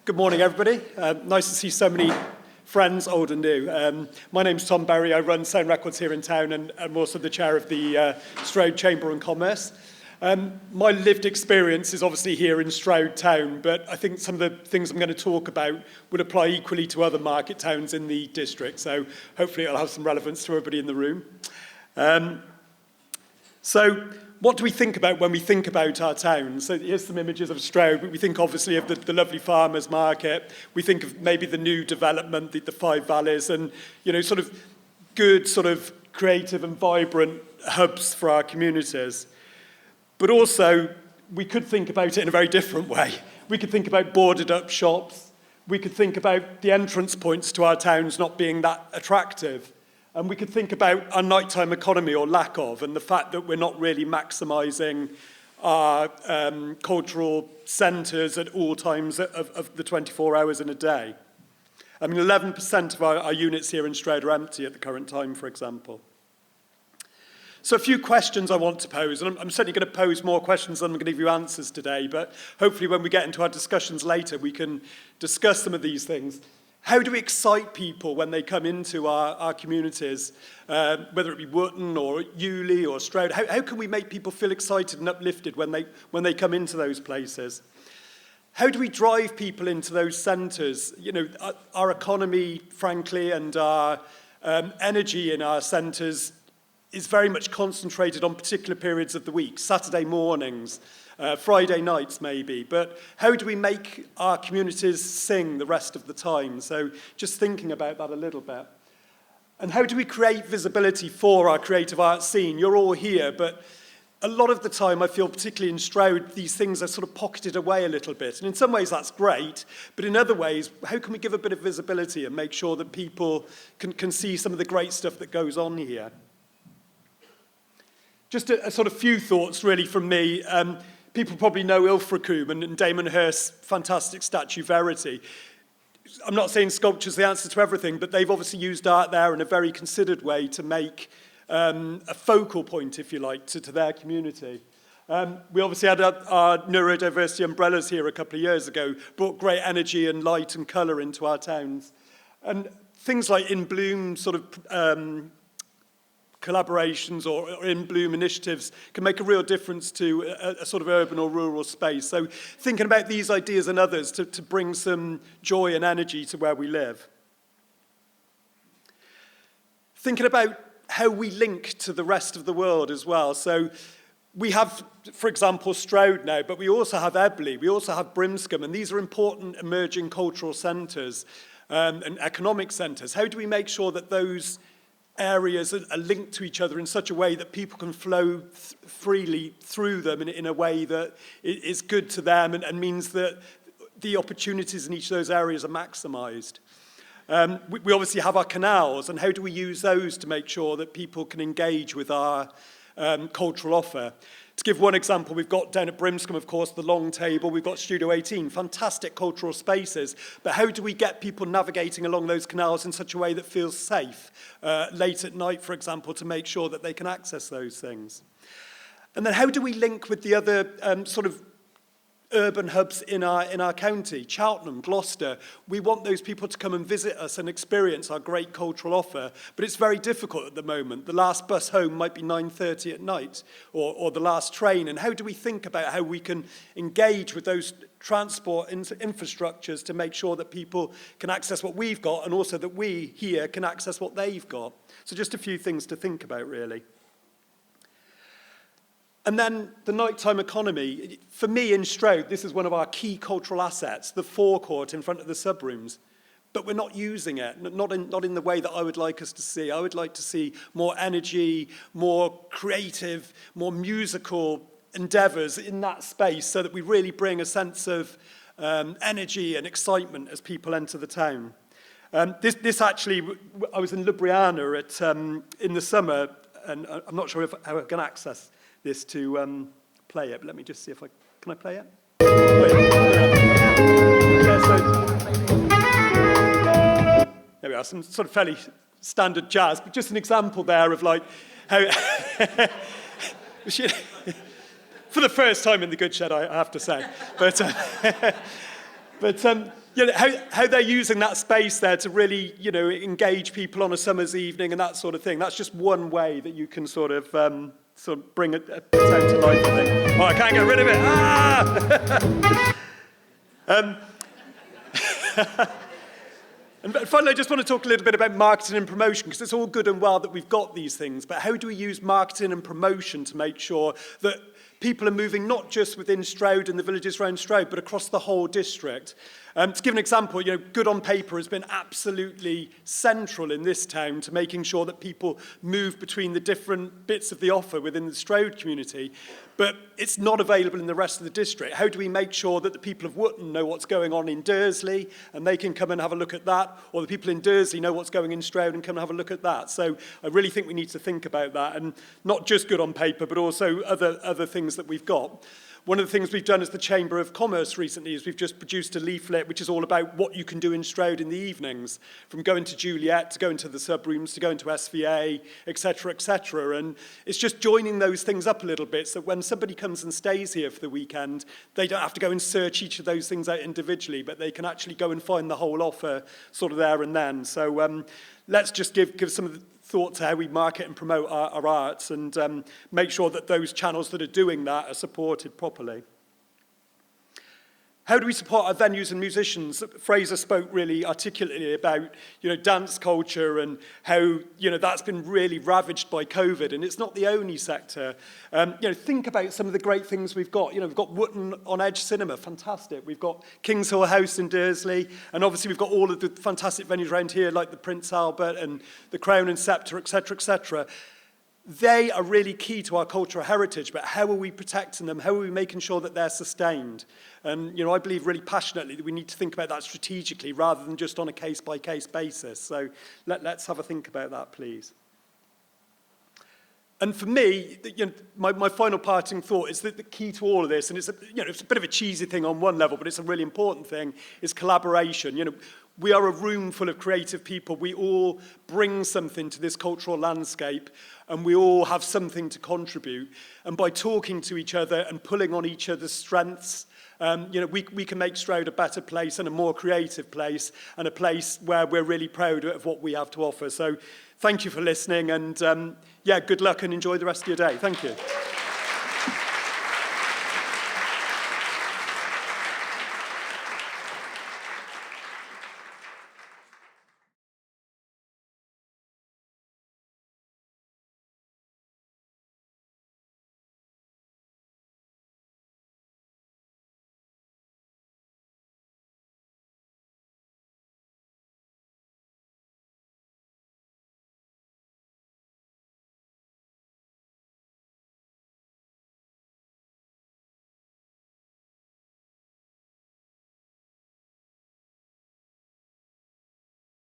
Good morning, everybody. Nice to see so many friends, old and new. My name's Tom Berry. I run Sound Records here in town, and I'm also the chair of the Stroud Chamber and Commerce. My lived experience is obviously here in Stroud town, but I think some of the things I'm going to talk about would apply equally to other market towns in the district, so hopefully it'll have some relevance to everybody in the room. So what do we think about when we think about our town? So here's some images of Stroud. We think obviously of the lovely farmers market. We think of maybe the new development, the Five Valleys, and sort of good, sort of creative and vibrant hubs for our communities. But also, we could think about it in a very different way. We could think about boarded up shops. We could think about the entrance points to our towns not being that attractive. And we could think about our nighttime economy or lack of, and the fact that we're not really maximising our cultural centres at all times of the 24 hours in a day. I mean, 11% of our units here in Stroud are empty at the current time, for example. So a few questions I want to pose, and I'm certainly going to pose more questions than I'm going to give you answers today, but hopefully when we get into our discussions later, we can discuss some of these things. How do we excite people when they come into our communities, whether it be Wootton or Ewley or Stroud? How can we make people feel excited and uplifted when they come into those places? How do we drive people into those centres? Our economy, frankly, and our energy in our centres is very much concentrated on particular periods of the week, Saturday mornings, Friday nights maybe, but how do we make our communities sing the rest of the time? So just thinking about that a little bit. And how do we create visibility for our creative arts scene? You're all here, but a lot of the time I feel, particularly in Stroud, these things are sort of pocketed away a little bit. And in some ways that's great, but in other ways, how can we give a bit of visibility and make sure that people can see some of the great stuff that goes on here? Just a sort of few thoughts really from me. People probably know Ilfracombe and Damon Hirst's fantastic statue Verity. I'm not saying sculpture's the answer to everything, but they've obviously used art there in a very considered way to make a focal point, if you like, to their community. We obviously had our neurodiversity umbrellas here a couple of years ago, brought great energy and light and colour into our towns. And things like In Bloom sort of collaborations or in bloom initiatives can make a real difference to a sort of urban or rural space. So thinking about these ideas and others to bring some joy and energy to where we live. Thinking about how we link to the rest of the world as well. So we have, for example, Stroud now, but we also have Ebley, we also have Brimscombe, and these are important emerging cultural centres and economic centres. How do we make sure that those areas are linked to each other in such a way that people can flow freely through them in a way that is good to them and means that the opportunities in each of those areas are maximised. We obviously have our canals, and how do we use those to make sure that people can engage with our cultural offer? To give one example, we've got down at Brimscombe, of course, the Long Table, we've got Studio 18, fantastic cultural spaces, but how do we get people navigating along those canals in such a way that feels safe, late at night, for example, to make sure that they can access those things? And then how do we link with the other sort of urban hubs in our county, Cheltenham, Gloucester? We want those people to come and visit us and experience our great cultural offer, but it's very difficult at the moment. The last bus home might be 9:30 at night, or the last train, and how do we think about how we can engage with those transport infrastructures to make sure that people can access what we've got, and also that we here can access what they've got? So just a few things to think about, really. And then the nighttime economy. For me in Stroud, this is one of our key cultural assets, the forecourt in front of the subrooms. But we're not using it, not in the way that I would like us to see. I would like to see more energy, more creative, more musical endeavours in that space so that we really bring a sense of energy and excitement as people enter the town. This actually, I was in Ljubljana in the summer, and I'm not sure how I can access this to play it, but let me just see if can I play it? There we are, some sort of fairly standard jazz, but just an example there of like how, for the first time in the Good Shed, I have to say, but you know, how they're using that space there to really, you know, engage people on a summer's evening and that sort of thing. That's just one way that you can sort of bring a town to life, I think. Oh, I can't get rid of it. And finally, I just want to talk a little bit about marketing and promotion, because it's all good and well that we've got these things, but how do we use marketing and promotion to make sure that people are moving not just within Stroud and the villages around Stroud, but across the whole district? To give an example, you know, Good on Paper has been absolutely central in this town to making sure that people move between the different bits of the offer within the Stroud community, but it's not available in the rest of the district. How do we make sure that the people of Wootton know what's going on in Dursley and they can come and have a look at that, or the people in Dursley know what's going in Stroud and come and have a look at that? So I really think we need to think about that, and not just Good on Paper, but also other things that we've got. One of the things we've done as the Chamber of Commerce recently is we've just produced a leaflet which is all about what you can do in Stroud in the evenings, from going to Juliet, to going to the sub-rooms, to going to SVA, etc., etc. And it's just joining those things up a little bit so that when somebody comes and stays here for the weekend, they don't have to go and search each of those things out individually, but they can actually go and find the whole offer sort of there and then. So let's just give some of the thought to how we market and promote our arts, and make sure that those channels that are doing that are supported properly. How do we support our venues and musicians? Fraser spoke really articulately about, you know, dance culture and how, you know, that's been really ravaged by COVID, and it's not the only sector. You know, think about some of the great things we've got. You know, we've got Wootton on Edge Cinema, fantastic. We've got Kings Hill House in Dursley, and obviously we've got all of the fantastic venues around here like the Prince Albert and the Crown and Sceptre, etc., etc. They are really key to our cultural heritage, but how are we protecting them? How are we making sure that they're sustained? And, you know, I believe really passionately that we need to think about that strategically rather than just on a case-by-case basis. So let's have a think about that, please. And for me, you know, my final parting thought is that the key to all of this, and it's it's a bit of a cheesy thing on one level, but it's a really important thing, is collaboration. You know, we are a room full of creative people. We all bring something to this cultural landscape, and we all have something to contribute. And by talking to each other and pulling on each other's strengths, you know, we can make Stroud a better place and a more creative place, and a place where we're really proud of what we have to offer. So thank you for listening, and yeah, good luck and enjoy the rest of your day. Thank you.